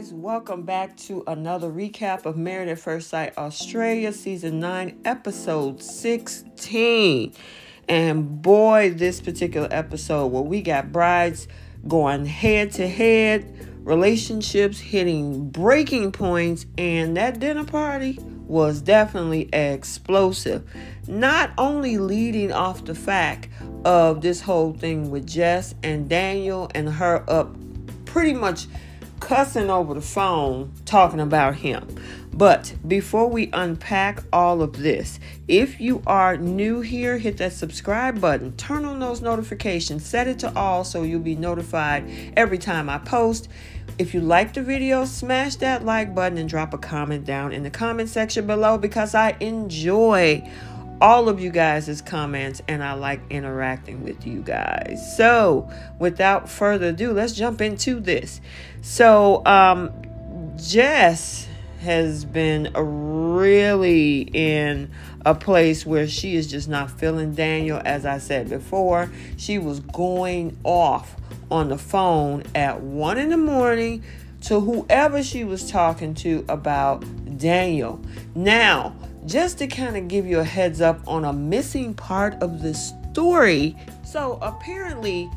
guys, welcome back to another recap of Married at First Sight Australia Season 9 Episode 16. And boy, this particular episode where we got brides going head to head, relationships hitting breaking points, and that dinner party was definitely explosive. Not only leading off the fact of this whole thing with Jess and Daniel and her up pretty much cussing over the phone talking about him. But before we unpack all of this, if you are new here, hit that subscribe button, turn on those notifications, set it to all so you'll be notified every time I post. If you like the video, smash that like button and drop a comment down in the comment section below, because I enjoy all of you guys' comments and I like interacting with you guys. So without further ado, let's jump into this. So Jess has been really in a place where she is just not feeling Daniel. As I said before, she was going off on the phone at 1 a.m. to whoever she was talking to about Daniel. Now, just to kind of give you a heads up on a missing part of the story. So apparently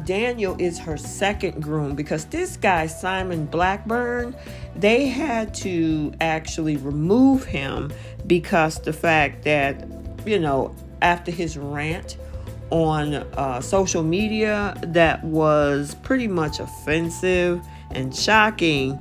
Daniel is her second groom, because this guy, Simon Blackburn, they had to actually remove him because the fact that, you know, after his rant on social media that was pretty much offensive and shocking.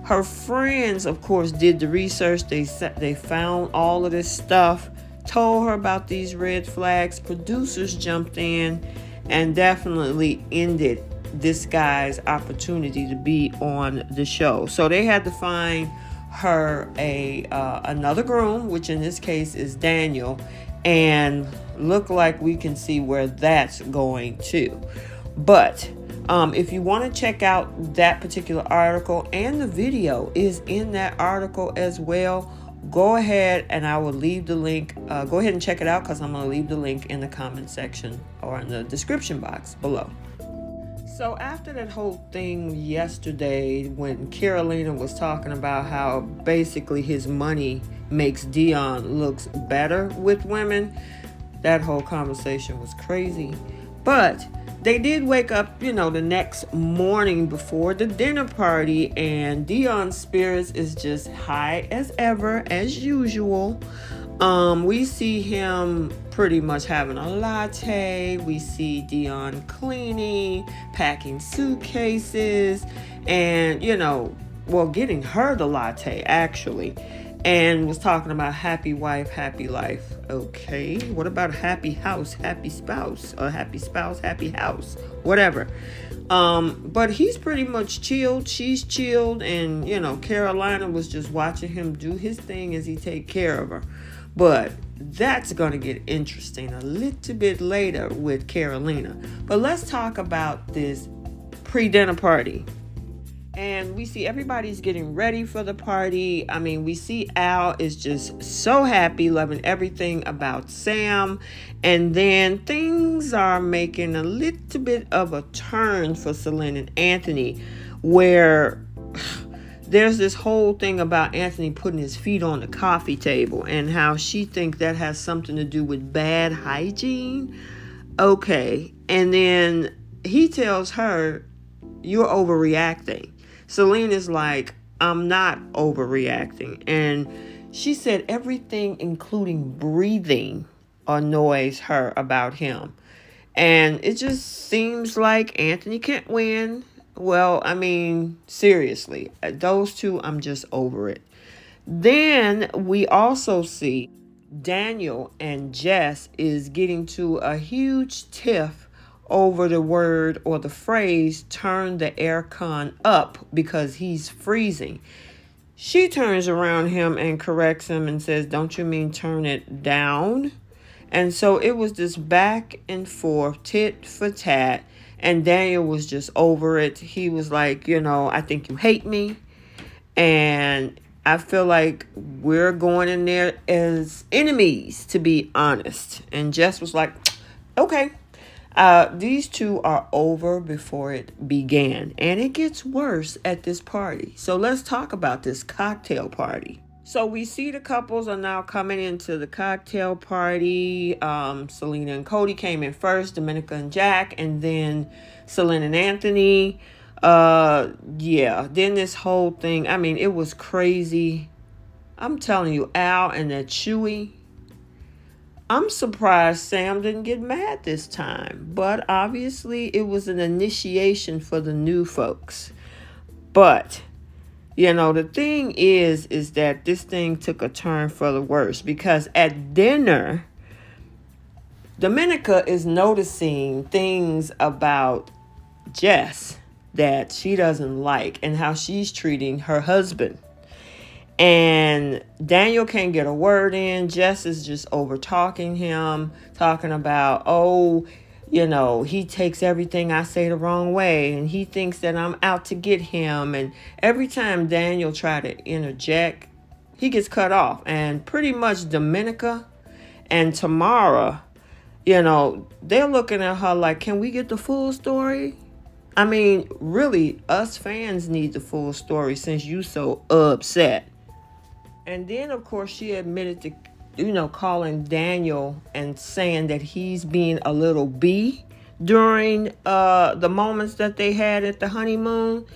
Her friends, of course, did the research. They found all of this stuff, told her about these red flags. Producers jumped in and definitely ended this guy's opportunity to be on the show. So they had to find her another groom, which in this case is Daniel, and look like we can see where that's going to. But if you want to check out that particular article, and the video is in that article as well, go ahead and I will leave the link. Go ahead and check it out, because I'm going to leave the link in the comment section or in the description box below. So after that whole thing yesterday, when Carolina was talking about how basically his money makes Dion looks better with women, that whole conversation was crazy. But they did wake up, you know, the next morning before the dinner party, and Dion's spirits is just high as ever, as usual. We see him pretty much having a latte. We see Dion cleaning, packing suitcases, and, you know, well, getting her the latte, actually. And was talking about happy wife, happy life. Okay, what about happy house, happy spouse, or happy spouse, happy house, whatever. But he's pretty much chilled. She's chilled, and you know, Carolina was just watching him do his thing as he take care of her. But that's gonna get interesting a little bit later with Carolina. But let's talk about this pre-dinner party. And we see everybody's getting ready for the party. I mean, we see Al is just so happy, loving everything about Sam. And then things are making a little bit of a turn for Celine and Anthony, where there's this whole thing about Anthony putting his feet on the coffee table and how she thinks that has something to do with bad hygiene. Okay. And then he tells her, "You're overreacting." Celine is like, "I'm not overreacting." And she said everything, including breathing, annoys her about him. And it just seems like Anthony can't win. Well, I mean, seriously, those two, I'm just over it. Then we also see Daniel and Jess is getting to a huge tiff over the word or the phrase, "turn the aircon up," because he's freezing. She turns around him and corrects him and says, "Don't you mean turn it down?" And so it was this back and forth, tit for tat. And Daniel was just over it. He was like, you know, "I think you hate me. And I feel like we're going in there as enemies, to be honest." And Jess was like, "Okay, These two are over before it began, and it gets worse at this party. So let's talk about this cocktail party. So we see the couples are now coming into the cocktail party. Selena and Cody came in first, Domenica and Jack, and then Selena and Anthony. Yeah, then this whole thing, I mean, it was crazy. I'm telling you, Al and that Chewy. I'm surprised Sam didn't get mad this time, but obviously it was an initiation for the new folks. But, you know, the thing is that this thing took a turn for the worse, because at dinner, Domenica is noticing things about Jess that she doesn't like and how she's treating her husband. And Daniel can't get a word in. Jess is just over talking him, talking about, oh, you know, he takes everything I say the wrong way and he thinks that I'm out to get him. And every time Daniel tries to interject, he gets cut off. And pretty much Domenica and Tamara, you know, they're looking at her like, can we get the full story? I mean, really, us fans need the full story since you so upset. And then, of course, she admitted to, you know, calling Daniel and saying that he's being a little B during the moments that they had at the honeymoon.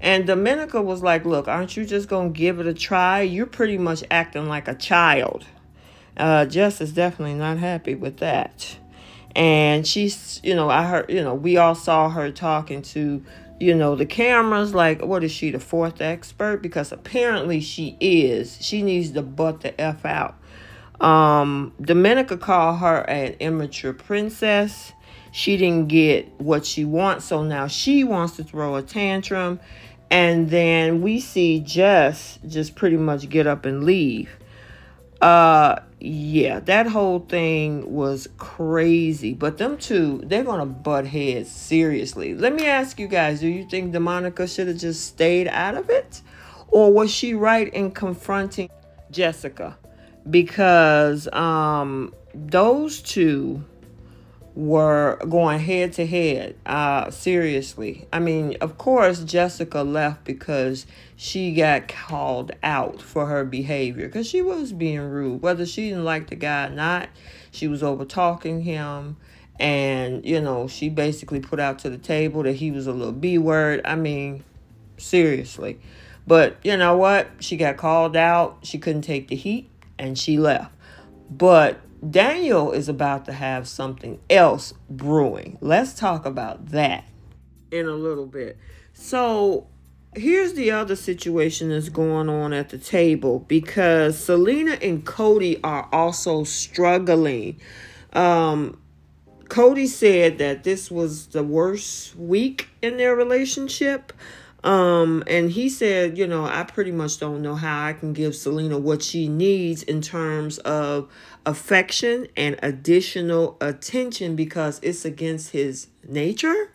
And Domenica was like, look, aren't you just going to give it a try? You're pretty much acting like a child. Jess is definitely not happy with that. And she's, you know, I heard, you know, we all saw her talking to, you know, the cameras, like, what is she, the fourth expert? Because apparently she is. She needs to butt the F out. Domenica called her an immature princess. She didn't get what she wants, so now she wants to throw a tantrum. And then we see Jess just pretty much get up and leave. Yeah, that whole thing was crazy. But them two, they're going to butt heads seriously. Let me ask you guys, do you think Domenica should have just stayed out of it? Or was she right in confronting Jessica? Because those two were going head to head. Seriously. I mean, of course, Jessica left because she got called out for her behavior, because she was being rude. Whether she didn't like the guy or not, she was over talking him. And, you know, she basically put out to the table that he was a little B word. I mean, seriously. But you know what? She got called out. She couldn't take the heat and she left. But Daniel is about to have something else brewing. Let's talk about that in a little bit. So here's the other situation that's going on at the table, because Selena and Cody are also struggling. Cody said that this was the worst week in their relationship. And he said, you know, I pretty much don't know how I can give Selena what she needs in terms of affection and additional attention, because it's against his nature.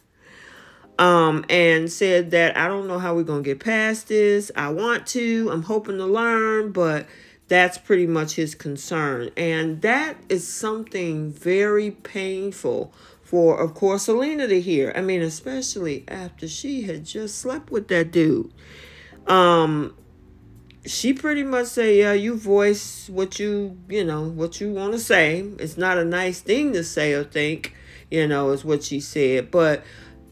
And said that I don't know how we're going to get past this. I want to, I'm hoping to learn, but that's pretty much his concern. And that is something very painful for, of course, Selena to hear. I mean, especially after she had just slept with that dude. She pretty much say, yeah, you voice what you want to say. It's not a nice thing to say or think, is what she said. But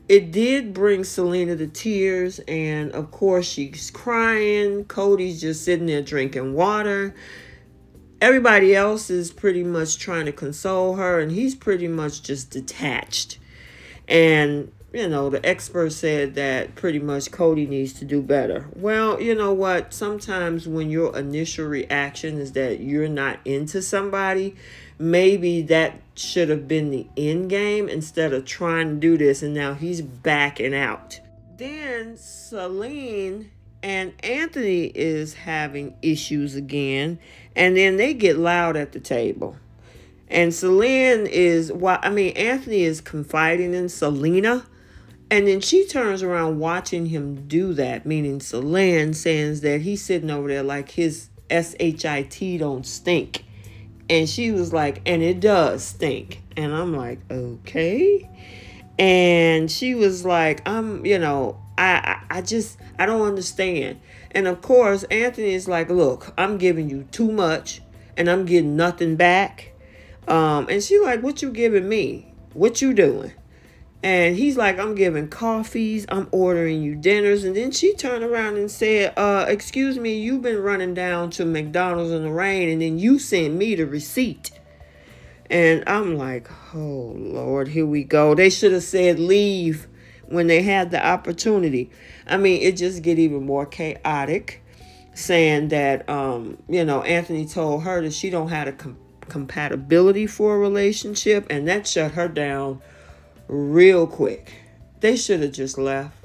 it did bring Selena to tears. And, of course, she's crying. Cody's just sitting there drinking water. Everybody else is pretty much trying to console her, and he's pretty much just detached. And, the expert said that pretty much Cody needs to do better. Well, you know what? Sometimes when your initial reaction is that you're not into somebody, maybe that should have been the end game instead of trying to do this, and now he's backing out. Then Celine and Anthony is having issues again. And then they get loud at the table. And Anthony is confiding in Selena. And then she turns around watching him do that, meaning Celine, saying that he's sitting over there like his SHIT don't stink. And she was like, and it does stink. And I'm like, okay. And she was like, I don't understand. And of course, Anthony is like, look, I'm giving you too much and I'm getting nothing back. And she like, what you giving me? What you doing? And he's like, I'm giving coffees, I'm ordering you dinners. And then she turned around and said, excuse me, you've been running down to McDonald's in the rain and then you sent me the receipt. And I'm like, oh, Lord, here we go. They should have said leave when they had the opportunity. I mean, it just get even more chaotic, saying that, Anthony told her that she don't have a compatibility for a relationship, and that shut her down real quick. They should have just left,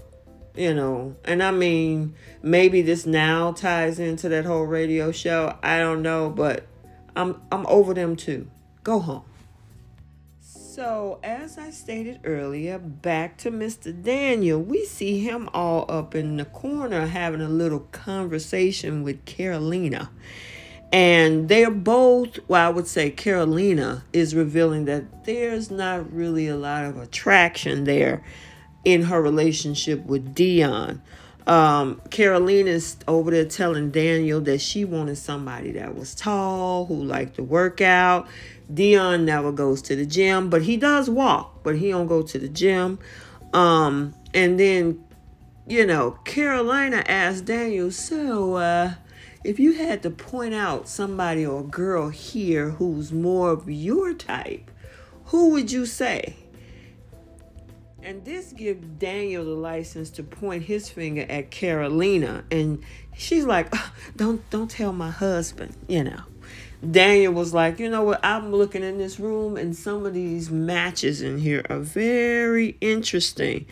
And I mean, maybe this now ties into that whole radio show. I don't know, but I'm over them too. Go home. So, as I stated earlier, back to Mr. Daniel. We see him all up in the corner having a little conversation with Carolina. And they're both, I would say Carolina is revealing that there's not really a lot of attraction there in her relationship with Dion. Carolina's over there telling Daniel that she wanted somebody that was tall, who liked to work out. Dion never goes to the gym, but he does walk, but he don't go to the gym. And then, Carolina asked Daniel, so, if you had to point out somebody or a girl here who's more of your type, who would you say? And this gives Daniel the license to point his finger at Carolina. And she's like, oh, don't tell my husband, Daniel was like, you know what? I'm looking in this room and some of these matches in here are very interesting.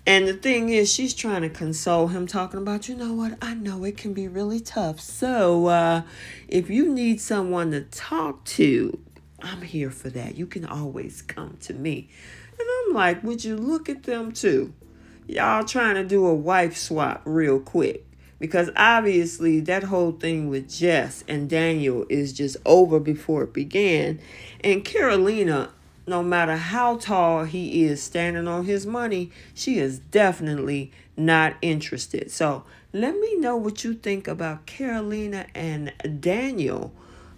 And the thing is, she's trying to console him, talking about, you know what? I know it can be really tough. So if you need someone to talk to, I'm here for that. You can always come to me. And I'm like, would you look at them too? Y'all trying to do a wife swap real quick. Because obviously that whole thing with Jess and Daniel is just over before it began. And Carolina, no matter how tall he is standing on his money, she is definitely not interested. So let me know what you think about Carolina and Daniel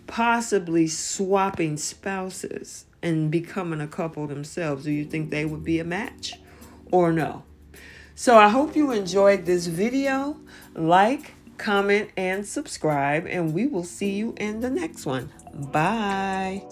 possibly swapping spouses and becoming a couple themselves. Do you think they would be a match or no? So I hope you enjoyed this video. Like, comment, and subscribe, and we will see you in the next one. Bye.